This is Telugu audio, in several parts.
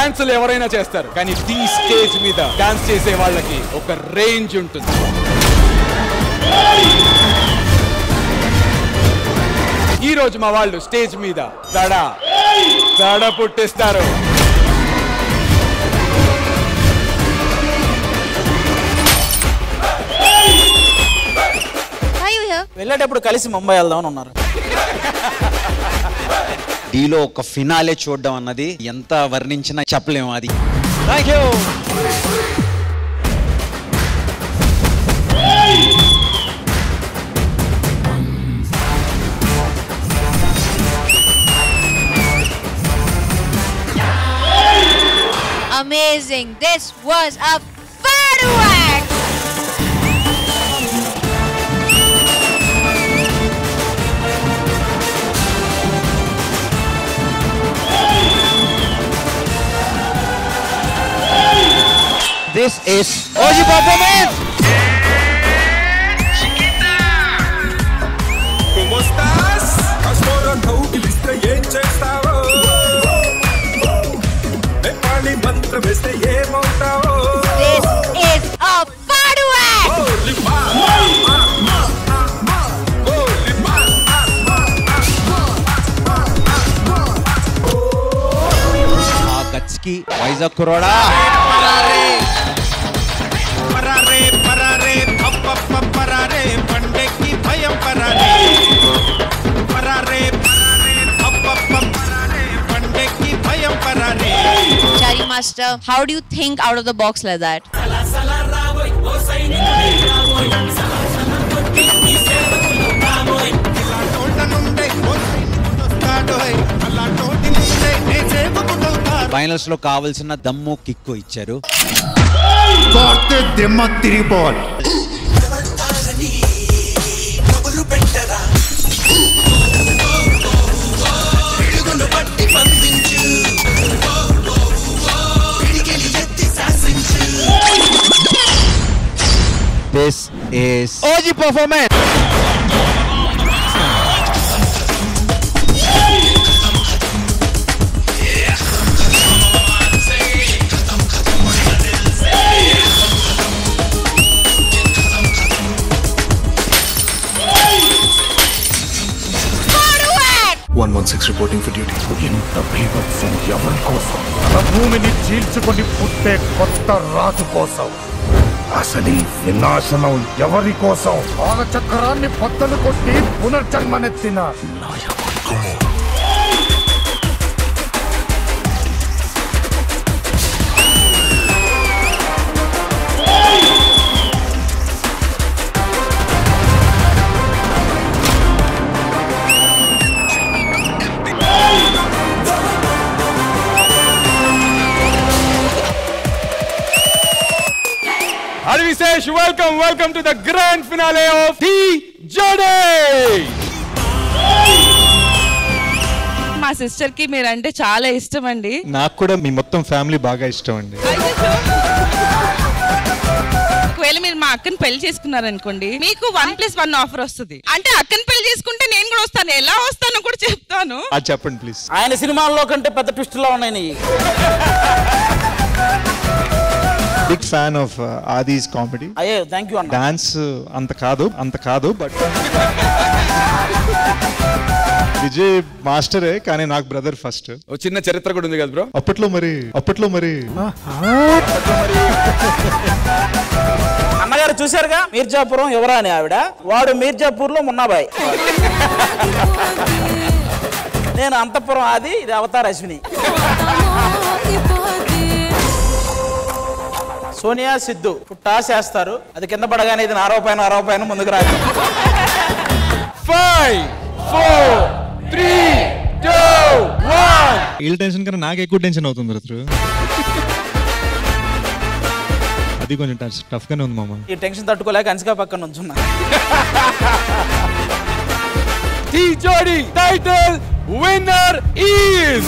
డాన్సులు ఎవరైనా చేస్తారు, కానీ ఈ స్టేజ్ మీద డాన్స్ చేసే వాళ్ళకి ఒక రేంజ్ ఉంటుంది. ఈ రోజు మా వాళ్ళు స్టేజ్ మీద దడ పుట్టిస్తారు. వెళ్ళేటప్పుడు కలిసి ముంబై వెళ్దామని ఉన్నారు. డీలో ఒక ఫినాలే చూడడం అన్నది ఎంత వర్ణించినా చెప్పలేము. అది thank you. Amazing. This was a firework. This is OG performance. ¿Cómo estás? Ahora no viste ఏం చేస్తావో, నేపాలి మంత్రం వేస్తే ఏమవుతావో. This is a firework. ఆ గట్స్ కి Vizag కుర్రాడా. Chari Master, how do you think out of the box like that? Finals లో కావాల్సిన దమ్ము కిక్కు ఇచ్చారు. తిరిగిపోవాలి. This is OG performance. Reporting for duty. ఇంత బీభత్సం ఎవరి కోసం? మన భూమిని చీల్చుకొని పుట్టే కొత్త రాజు కోసం. అసలు వినాశనం ఎవరి కోసం? కాలచక్రాన్ని బద్దలు కొట్టి పునర్జన్మనెత్తిన నాయకుడు. Advisesh, welcome to the grand finale of The Journey. మా సిస్టర్ కి మీరంటే చాలా ఇష్టం అండి. నాకు కూడా మీ మొత్తం ఫ్యామిలీ బాగా ఇష్టం అండి. ఒకవేళ మీరు మా అక్కని పెళ్లి చేసుకున్నారనుకోండి, మీకు 1+1 ఆఫర్ వస్తుంది. అంటే అక్కని పెళ్లి చేసుకుంటే నేను కూడా వస్తాను. ఎలా వస్తానో కూడా చెప్తాను. అది చెప్పండి ప్లీజ్. ఆయన సినిమాల్లో కంటే పెద్ద ట్విస్టుల్లో ఉన్నాయి. Big fan of Aadi's comedy. అయ్యో థ్యాంక్ యూ అన్న. డాన్స్ అంత కాదు బట్ విజయ్ మాస్టరే, కానీ నాకు బ్రదర్ ఫస్ట్. ఓ చిన్న చరిత్ర కూడా ఉంది కదా బ్రో. అప్పట్లో మరి అన్నగారు చూశారుగా మీర్జాపురం ఎవరా అని ఆవిడ. వాడు మీర్జాపూర్ లో మున్నాబాయ్, నేను అంతపురం ఆది, ఇది అవతార్ అశ్విని. సోనియా సిద్ధు టాస్ వేస్తారు, అది కింద పడగానే ఇది 6 పైన ముందుకు రాదు. 5 4 3 2 1. వీళ్ళ టెన్షన్ కన్నా నాకు ఎక్కువ టెన్షన్ అవుతుంది బ్రదర్. అది కొంచెం టఫ్ గానే ఉంది మామ. ఈ టెన్షన్ తట్టుకోలేక అంచిగా పక్కన ఉంచున్నా. The Journey title winner is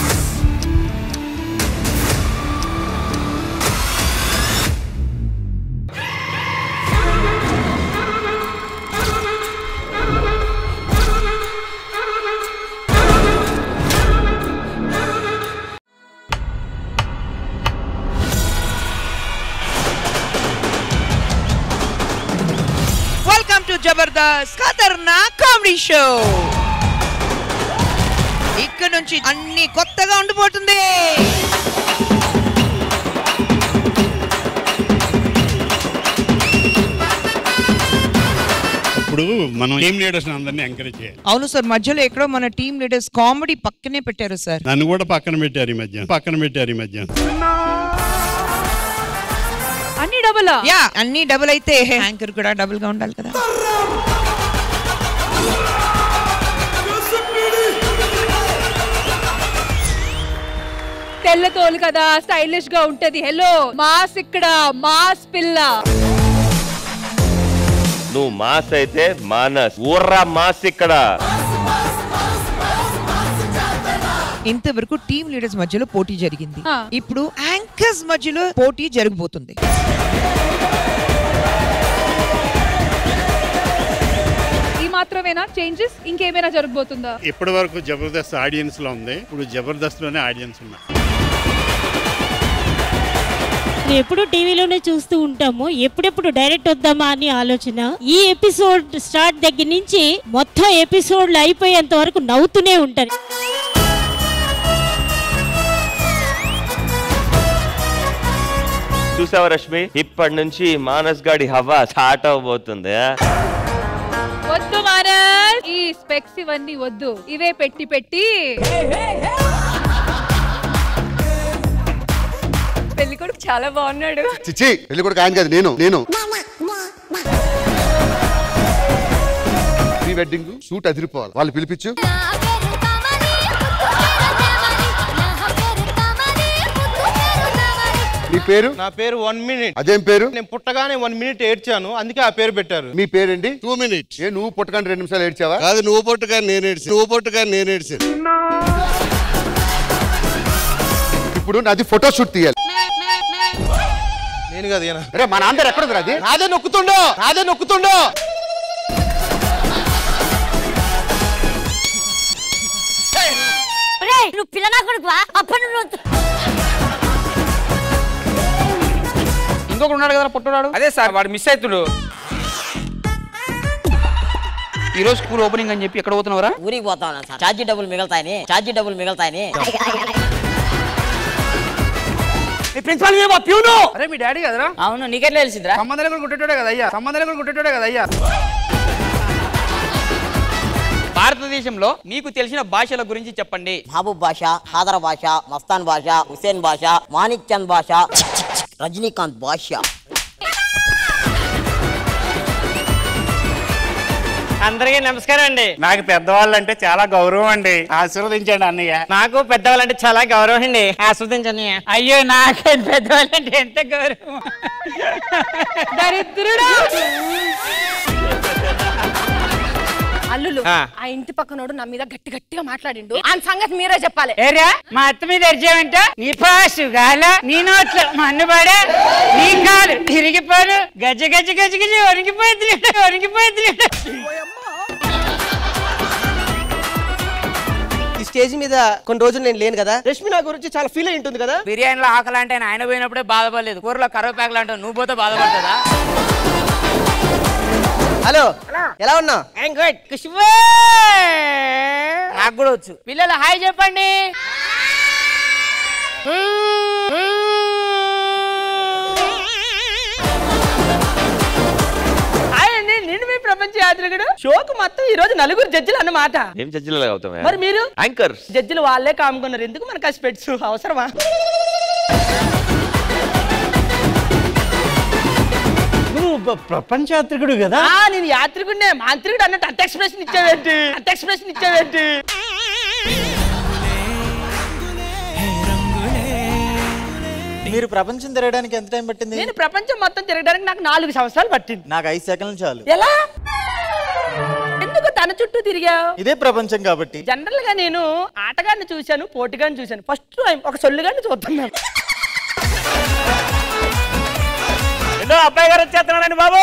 Jabardasth Khatarnak comedy show. ఇక్కడ నుంచి అన్ని కొత్తగా ఉండిపోతుంది. ఇప్పుడు మనం టీమ్ లీడర్స్ అందరినీ ఎంకరేజ్ చేయాలి. అవును సార్, మధ్యలో ఎక్కడో మన టీమ్ లీడర్స్ కామెడీ పక్కనే పెట్టారు సార్. నన్ను కూడా పక్కన పెట్టారు ఈ మధ్య. అన్ని డబుల్. యా, అన్ని డబుల్ అయితే యాంకర్ కూడా డబుల్ గా ఉండాలి కదా. తెల్లతోలు కదా, స్టైలిష్ గా ఉంటది. హలో మాస్, ఇక్కడ మాస్ పిల్ల. నువ్వు మాస్ అయితే మానస్, ఊర్రా మాస్ ఇక్కడ. ఇంతవరకు టీమ్ లీడర్స్ మధ్యలో పోటీ జరిగింది. ఇప్పుడు యాంకర్స్ మధ్యలో పోటీ జరగబోతుంది. ఈ మాత్రమేనా చేంజెస్? ఇంకేమైనా జరగబోతుందా? ఇప్పటి వరకు జబర్దస్త్ ఆడియన్స్ లో ఉంది, ఇప్పుడు జబర్దస్త్ లోనే ఆడియన్స్ ఉన్నారు. ఎప్పుడు టీవీలోనే చూస్తూ ఉంటాము, ఎప్పుడెప్పుడు డైరెక్ట్ వద్దామా అని ఆలోచన. ఈ ఎపిసోడ్ స్టార్ట్ దగ్గర నుంచి మొత్తం ఎపిసోడ్లు అయిపోయేంత వరకు నవ్వుతూనే ఉంటారు. చూసావా రష్మి, ఇప్పటి నుంచి మానస్ గాడి హవా స్టార్ట్ అవబోతుంది. వద్దు మానస్, ఈ స్పెక్స్ ఇవన్నీ వద్దు, ఇవే పెట్టి పెట్టి. పెళ్లి కొడుకు చాలా బాగున్నాడు. చిచ్చి, పెళ్లి కొడుకు ఆయన కాదు, నేను. ప్రీ వెడ్డింగ్ షూట్ అదిరిపోవాలి, వాళ్ళు పిలిపించు. నీ పేరు? నా పేరు 1 minute. అదేం పేరు? నేను పుట్టగానే 1 minute ఏడ్చాను, అందుకే ఆ పేరు పెట్టారు. మీ పేరేంటి? 2 minutes. ఏ నువ్వు పుట్టగానే 2 నిమిషాలు ఏడ్చావా? కాదు, నువ్వు పుట్టగానే నేను ఏడ్చాను. ఇప్పుడు నాది ఫోటో షూట్ తీయాలి. నేను కాదు, అరే మా నాన్న ఎక్కడ ఉంది? అది నాదే నొక్కుతుండో. నువ్వు పిల్లనా కొడుకువా? అప్పటి ఇంకొకటి ఉన్నాడు కదా పుట్టరాడు. అదే సార్, వాడు మిస్ అవుతుడు. ఈ రోజు స్కూల్ ఓపెనింగ్ అని చెప్పి ఎక్కడ పోతున్నావురా? ఊరికి పోతాను సార్. ఛార్జీ డబ్బులు మిగతాయని. Principal peon. అరే మీ డాడీ కదరా? అవును, నీకెట్లా తెలిసిందిరా? సంబంధాలు కూడా గుట్టేటోడే కదా అయ్యా. భారతదేశంలో మీకు తెలిసిన భాషల గురించి చెప్పండి. మహబూబ్ భాష, ఖాదర్ భాష, మస్తాన్ భాష, హుసేన్ భాష, మాణిక్ చంద్ భాష, రజనీకాంత్ భాష. అందరికీ నమస్కారం అండి. నాకు పెద్దవాళ్ళు అంటే చాలా గౌరవం అండి, ఆశీర్వదించండి అన్నయ్య. నాకు పెద్దవాళ్ళంటే చాలా గౌరవం అండి, ఆస్వాదించండి. అయ్యో, నాకే పెద్దవాళ్ళంటే ఎంత గౌరవం. దరిద్రుడా. అల్లులు, ఆ ఇంటి పక్కనోడు నా మీద గట్టిగా మాట్లాడిండు, ఆ సంగతి మీరే చెప్పాలి. ఏరా, మా అత్త మీద అరిచావంట? నీ పాసు గాల, నీ నోట్లో మన్నుబడే, నీ కాలు తిరిగిపోరు, గజ వణికిపోయింది. ఈ స్టేజ్ మీద కొన్ని రోజులు నేను లేను కదా, రష్మి నా గురించి చాలా ఫీల్ అయి ఉంటుంది కదా. బిర్యానీలో ఆకలి అంటే ఆయన పోయినప్పుడే బాధపడలేదు, కూరలో కరివేపాకులు అంటావు, నువ్వు పోతే బాధపడుతుందా? హలో, ఎలా ఉన్నా? నాకు కూడా వచ్చు. పిల్లలు హాయ్ చెప్పండి. నేను మీ ప్రపంచ యాత్రికుడు. షోకు మొత్తం ఈ రోజు 4 జడ్జిలు అన్నమాట. ఏం జడ్జిలు అవుతాం? మరి మీరు యాంకర్. జడ్జిలు వాళ్ళే కాముకున్నారు, ఎందుకు మనకు ఆ స్పెట్స్ అవసరమా? నువ్వు ప్రపంచ యాత్రికుడు కదా? నేను యాత్రికుడినే, మాంత్రికుడు అన్నట్టు అంత ఎక్స్ప్రెషన్ ఇచ్చావేంటి? మీరు ప్రపంచం తిరగడానికి ఎంత టైం పట్టింది? నేను ప్రపంచం మొత్తం తిరగడానికి నాకు 4 సంవత్సరాలు పట్టింది. నాకు 5 సెకండ్లు చాలు. ఎలా? ఎందుకు తన చుట్టూ తిరిగావు? ఇదే ప్రపంచం కాబట్టి. జనరల్ గా నేను ఆటగాన్ని చూశాను, పోటీగాన్ని చూశాను, ఫస్ట్ టైం ఒక సొల్లుగాన్ని చూస్తున్నాను. అబ్బాయి గారు వచ్చేస్తున్నాడండి బాబు.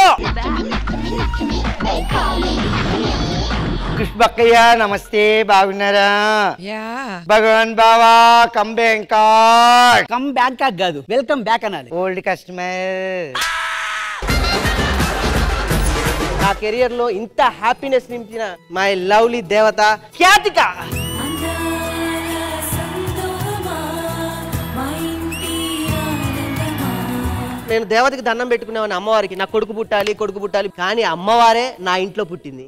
కృష్ణక్కయ్య నమస్తే, బాగున్నారా? భగవాన్ బావా కమ్ బ్యాంకాక్. కమ్ బ్యాంకాక్ కాదు, వెల్కమ్ బ్యాక్ అనాలి. Old customer. నా కెరియర్ లో ఇంత హ్యాపీనెస్ నింపిన మై లవ్లీ దేవత ఖ్యాతిక. నేను దేవతకి దండం పెట్టుకునేవాడిని అమ్మవారికి, నా కొడుకు పుట్టాలి కానీ అమ్మవారే నా ఇంట్లో పుట్టింది.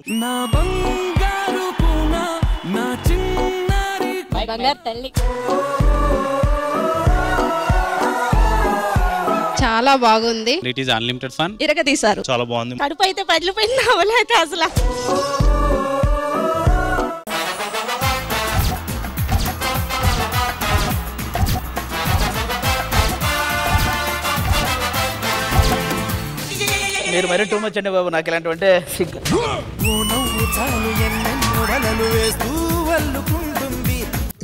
చాలా బాగుంది. It is unlimited fun. ఇరగదీశారు. చాలా బాగుంది. కడుపు అయితే పగిలిపోయింది అవలైతే అసలు. మీరు మరీ టూ మచ్ అండి బాబు, నాకు ఇలాంటివంటే సిగ్గు.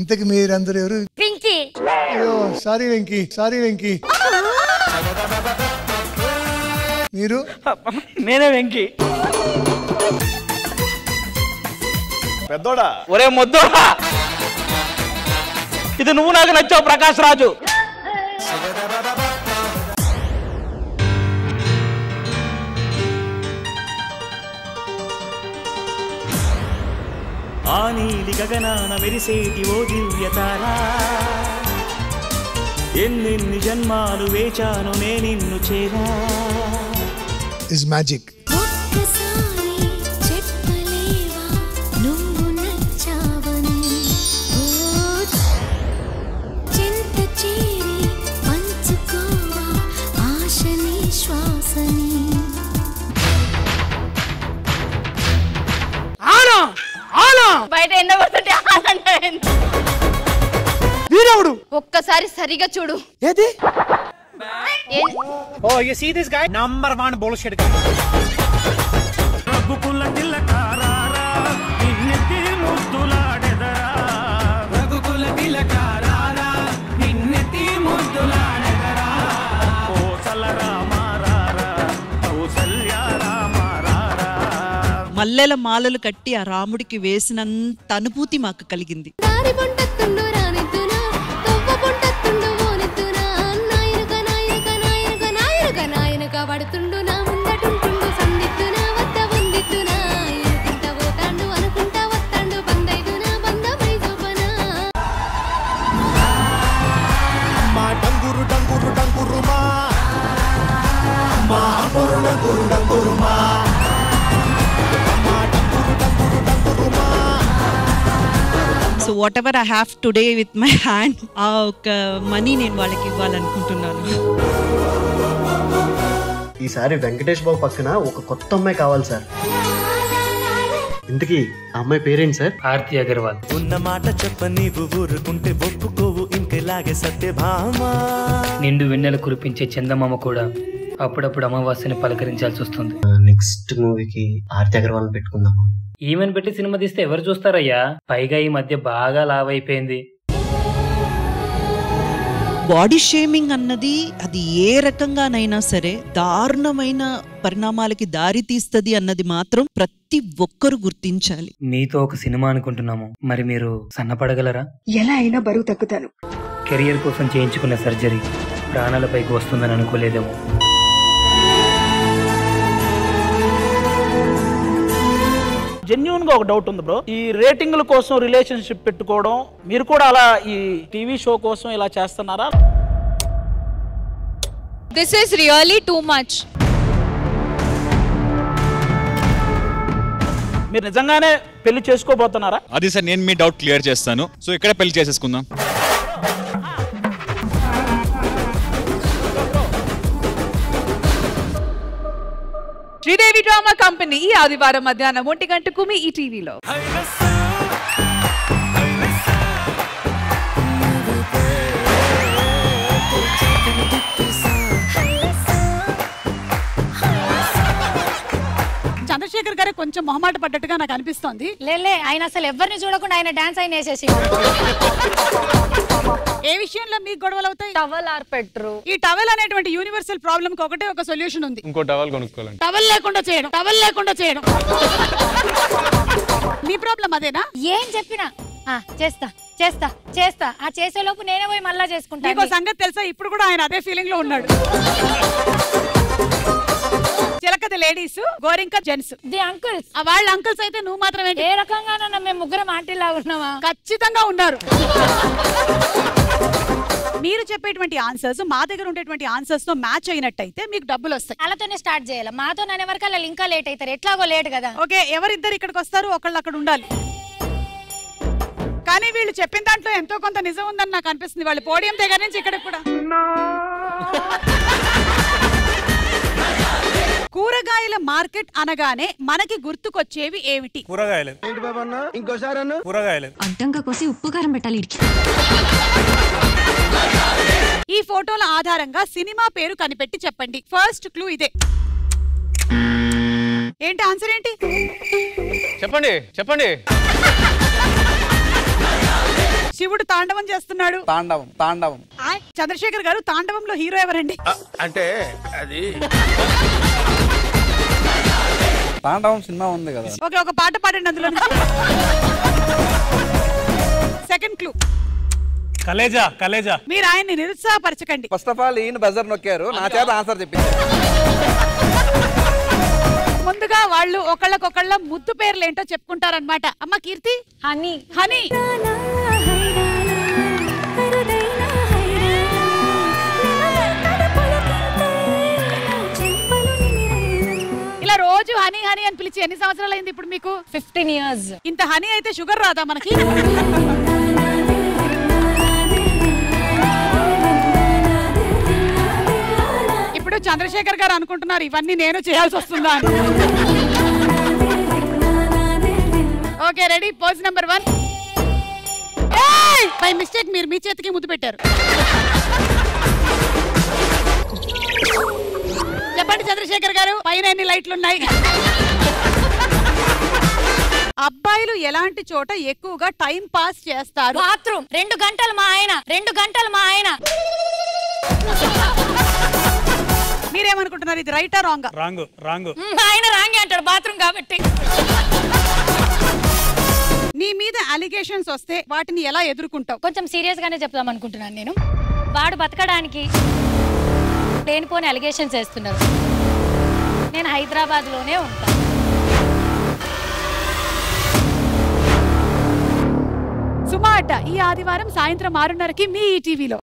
ఇంతకి మీరందరూ ఎవరు? వెంకీ. అయ్యో సారీ వెంకీ, సారీ వెంకీ. మీరు? నేనే వెంకీ. పెద్దోడా? ఒరే మొద్దోడా, ఇది నువ్వు నాకు నచ్చావు ప్రకాష్ రాజు. ఆ నీలి గగనాన మెరిసేటి ఓ దివ్యతారా, ఎన్నెన్ని జన్మాలు వేచాను నే నిన్ను చేరా. Is magic. బయట ఎండ పడుతుంటే వీడెవడు? ఒక్కసారి సరిగా చూడు. ఏది? Oh you see this guy number 1 bullshit guy. రఘుకుల తిలకారారా నిన్నెత్తి ముద్దులాడెదరా, రఘుకుల తిలకారారా నిన్నెత్తి ముద్దులాడెదరా, కోసల రామారారా కౌసల్య రామారారా. మల్లెల మాలలు కట్టి ఆ రాముడికి వేసినంత అనుభూతి మాకు కలిగింది. So what ever I have today with my hand, ఆ ఒక మనీ నేను వాళ్ళకి ఇవ్వాలనుకుంటున్నాను. ఈసారి వెంకటేష్ బాబు పక్కన ఒక కొత్త అమ్మాయి కావాలి సార్. ఇంతకీ ఆ అమ్మాయి పేరేంటి సార్? ఆర్తి అగర్వాల్. ఉన్న మాట చెప్ప నీవు ఊరుకుంటే ఒప్పుకోవు ఇంకెలాగే సత్యభామ. నిండు వెన్నెల కురిపించే చందమామ కూడా అప్పుడప్పుడు అమావాస్యని పలకరించాల్సి వస్తుంది. నెక్స్ట్ మూవీకి ఆర్తి అగర్వాల్ పెట్టుకుందామా? ఈమెను పెట్టి సినిమా తీస్తే ఎవరు చూస్తారయ్యా? పైగా ఈ మధ్య బాగా లావ్ అయిపోయింది. బాడీ షేమింగ్ అన్నది అది ఏ రకంగానైనా సరే దారుణమైన పరిణామాలకి దారి తీస్తుంది అన్నది మాత్రం ప్రతి ఒక్కరు గుర్తించాలి. మీతో ఒక సినిమా అనుకుంటున్నాము, మరి మీరు సన్నపడగలరా? ఎలా అయినా బరువు తగ్గుతాను. కెరియర్ కోసం చేయించుకున్న సర్జరీ ప్రాణాలపైకి వస్తుందని అనుకోలేదేమో. జెన్యూన్ గా ఒక డౌట్ ఉంది బ్రో, ఈ రేటింగ్ల కోసం రిలేషన్షిప్ పెట్టుకోవడం, మీరు కూడా అలా ఈ టీవీ షో కోసం ఇలా చేస్తున్నారా? This is really too much. మీరు నిజంగానే పెళ్లి చేసుకోబోతున్నారా? అది సార్ నేను మీ డౌట్ క్లియర్ చేస్తాను. సో ఇక్కడ పెళ్లి చేసేసుకుందాం. శ్రీదేవి డ్రామా కంపెనీ ఈ ఆదివారం మధ్యాహ్నం 1 గంటకు మీ ఈ టీవీలో. చంద్రశేఖర్ గారే కొంచెం మొహమాట పడ్డట్టుగా నాకు అనిపిస్తోంది. లేలే, ఆయన అసలు ఎవరిని చూడకుండా ఆయన డాన్స్ ఆయన వేసేసి. ఏ విషయంలో మీకు గొడవలు అవుతాయి? టవల్ ఆర్పెట్రు. ఈ టవల్ అనేటువంటి యూనివర్సల్ ప్రాబ్లం కి ఒకటే ఒక సొల్యూషన్ ఉంది. ఇంకో టవల్ కొనుక్కోవాలండి. టవల్ లేకుండా చేయడం, టవల్ లేకుండా చేయడం. మీ ప్రాబ్లం అదేనా? ఏం చెప్పినా చేస్తా చేస్తా చేస్తా, ఆ చేసేలోపు నేనే పోయి మళ్ళా చేసుకుంటా. మీకు సంగతి తెలుసా, ఇప్పుడు కూడా ఆయన అదే ఫీలింగ్ లో ఉన్నాడు. చిలక అయితే లేడీస్, గోరింక జెంట్స్. The uncles. వాళ్ళ అంకుల్స్ అయితే నువ్వు మాత్రమే. ఏ రకంగానన్నా మేము ముగ్గురం ఆంటీలా ఉన్నావా? ఖచ్చితంగా ఉన్నారు. మీరు చెప్పేటువంటి ఆన్సర్స్ మా దగ్గర ఉండేటువంటి ఆన్సర్స్ తో మ్యాచ్ అయినట్టయితే మీకు డబ్బులు వస్తాయి. వాళ్ళతోనే స్టార్ట్ చేయాలి. మాతో నన్ను ఎవరికల్లా ఇంకా లేట్ అవుతారు. ఎట్లాగో లేట్ కదా. ఓకే, ఎవరిద్దరు ఇక్కడికి వస్తారు, ఒకళ్ళు అక్కడ ఉండాలి. కానీ వీళ్ళు చెప్పిన దాంట్లో ఎంతో కొంత నిజం ఉందని నాకు అనిపిస్తుంది. వాళ్ళు పోడియం దగ్గర నుంచి ఇక్కడికి కూడా. కూరగాయల మార్కెట్ అనగానే మనకి గుర్తుకొచ్చేవి ఏమిటి? కూరగాయలు. ఏంటి బాబా అన్న? ఇంకోసారి అన్న. కూరగాయలు. అడ్డంగా కోసి ఉప్పు కారం పెట్టాలి. ఈ ఫోటోల ఆధారంగా సినిమా పేరు కనిపెట్టి చెప్పండి. ఫస్ట్ క్లూ ఇదే. ఏంటి ఆన్సర్ ఏంటి? చెప్పండి చెప్పండి. శివుడు తాండవం చేస్తున్నాడు. తాండవం తాండవం. చంద్రశేఖర్ గారు, తాండవంలో హీరో ఎవరండి? అంటే అది తాండవం సినిమా ఉంది కదా. ఓకే, ఒక పాట పాడండి అందులో. Second clue. కలేజా కలేజా. మీరు ఆయన్ని నిరుత్సాహపరచకండి. ఫస్ట్ ఆఫ్ ఆల్ ఈయన బజర్ నొక్కారు, నా చేత ఆన్సర్ చెప్పించారు. ముందుగా వాళ్ళు ఒకళ్ళకొకళ్ళ ముద్దు పేర్లు ఏంటో చెప్పుకుంటారనమాట. అమ్మ కీర్తి, హనీ. హనీ. ఇలా రోజు హనీ హనీ అని పిలిచి ఎన్ని సంవత్సరాలు అయింది ఇప్పుడు మీకు? 15 years. ఇంత హనీ అయితే షుగర్ రాదా మనకి? ఇప్పుడు చంద్రశేఖర్ గారు అనుకుంటున్నారు ఇవన్నీ నేను చేయాల్సి వస్తుందా అని. Okay, ready. Pose number 1. By mistake మీరు మీ చేతికి ముద్దు పెట్టారు. చెప్పండి చంద్రశేఖర్ గారు, పైన ఎన్ని లైట్లు ఉన్నాయి? అబ్బాయిలు ఎలాంటి చోట ఎక్కువగా టైం పాస్ చేస్తారు? బాత్రూమ్. 2 గంటలు మా ఆయన. 2 గంటలు మా ఆయన. మీరేమనుకుంటున్నారు, ఇది రైటా రాంగా? Wrong wrong. ఆయన రాంగే అంటాడు బాత్రూమ్ కాబట్టి. నీ మీద అలిగేషన్స్ వస్తే వాటిని ఎలా ఎదుర్కొంటావు? కొంచెం సీరియస్ గానే చెప్దాం అనుకుంటున్నాను నేను. వాడు బతకడానికి లేనిపోని అలిగేషన్స్ వేస్తున్నారు. నేను హైదరాబాద్ లోనే ఉంటాను. సుమా అడ్డ ఈ ఆదివారం సాయంత్రం 6:30కి మీ ఈటీవీలో.